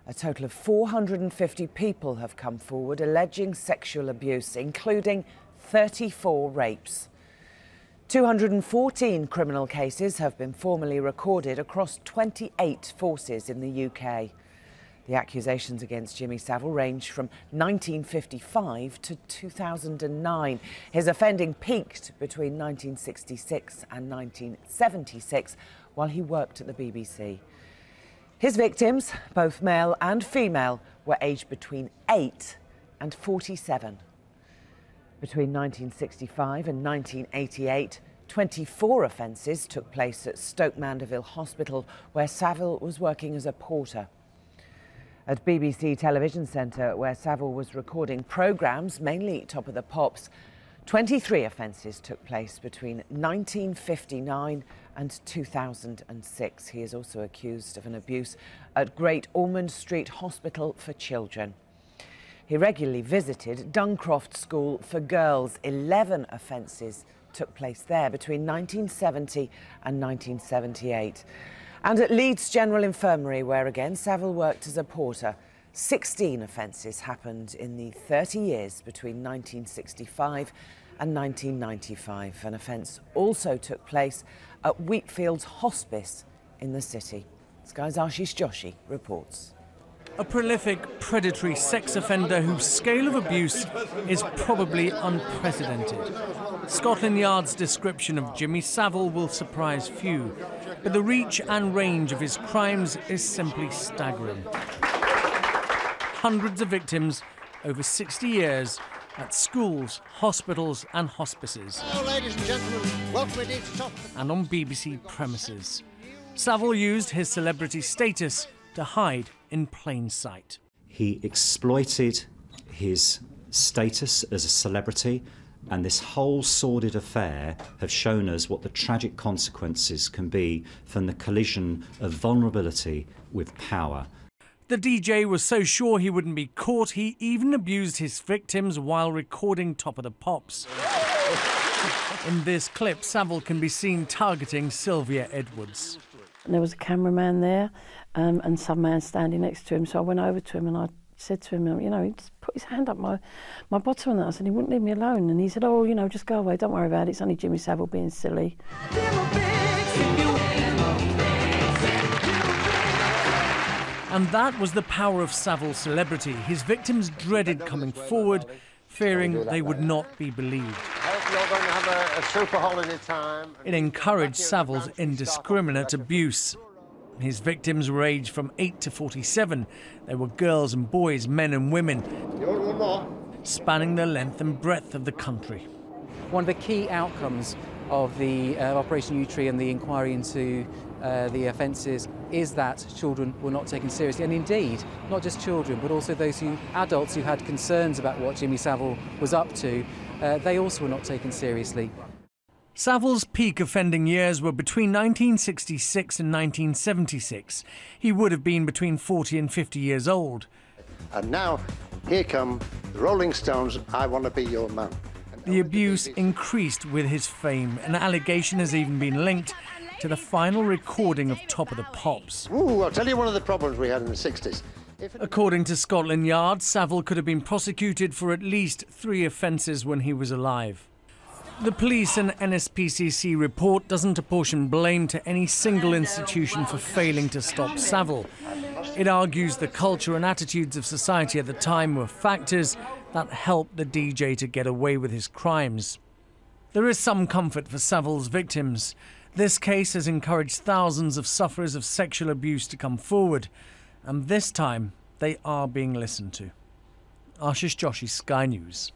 A total of 450 people have come forward alleging sexual abuse, including 34 rapes. 214 criminal cases have been formally recorded across 28 forces in the UK. The accusations against Jimmy Savile range from 1955 to 2009. His offending peaked between 1966 and 1976 while he worked at the BBC. His victims, both male and female, were aged between 8 and 47. Between 1965 and 1988, 24 offences took place at Stoke Mandeville Hospital, where Savile was working as a porter. At BBC Television Centre, where Savile was recording programmes, mainly Top of the Pops, 23 offences took place between 1959 and 2006. He is also accused of an abuse at Great Ormond Street Hospital for Children. He regularly visited Duncroft School for Girls. 11 offences took place there between 1970 and 1978. And at Leeds General Infirmary, where again Savile worked as a porter, 16 offences happened in the 30 years between 1965 and 1995. An offence also took place at Wheatfields Hospice in the city. Sky's Ashish Joshi reports. A prolific, predatory sex offender whose scale of abuse is probably unprecedented. Scotland Yard's description of Jimmy Savile will surprise few, but the reach and range of his crimes is simply staggering. Hundreds of victims over 60 years at schools, hospitals and hospices. Hello, ladies and gentlemen. Welcome indeed to Top. And on BBC premises. Savile used his celebrity status to hide in plain sight. He exploited his status as a celebrity, and this whole sordid affair have shown us what the tragic consequences can be from the collision of vulnerability with power. The DJ was so sure he wouldn't be caught, he even abused his victims while recording Top of the Pops. In this clip, Savile can be seen targeting Sylvia Edwards. There was a cameraman there and some man standing next to him, so I went over to him and I said to him, you know, he just put his hand up my bottom and that. I said, he wouldn't leave me alone. And he said, oh, you know, just go away, don't worry about it, it's only Jimmy Savile being silly. And that was the power of Savile's celebrity. His victims dreaded coming forward, fearing they would not be believed. It encouraged Savile's indiscriminate abuse. His victims were aged from 8 to 47. They were girls and boys, men and women, spanning the length and breadth of the country. One of the key outcomes of the Operation Yewtree and the inquiry into the offences is that children were not taken seriously. And indeed, not just children, but also those adults who had concerns about what Jimmy Savile was up to, they also were not taken seriously. Savile's peak offending years were between 1966 and 1976. He would have been between 40 and 50 years old. And now, here come the Rolling Stones, I Want to Be Your Man. The abuse increased with his fame. An allegation has even been linked to the final recording of Top of the Pops. Ooh, I'll tell you one of the problems we had in the 60s. According to Scotland Yard, Savile could have been prosecuted for at least 3 offences when he was alive. The police and NSPCC report doesn't apportion blame to any single institution for failing to stop Savile. It argues the culture and attitudes of society at the time were factors that helped the DJ to get away with his crimes. There is some comfort for Savile's victims. This case has encouraged thousands of sufferers of sexual abuse to come forward, and this time they are being listened to. Ashish Joshi, Sky News.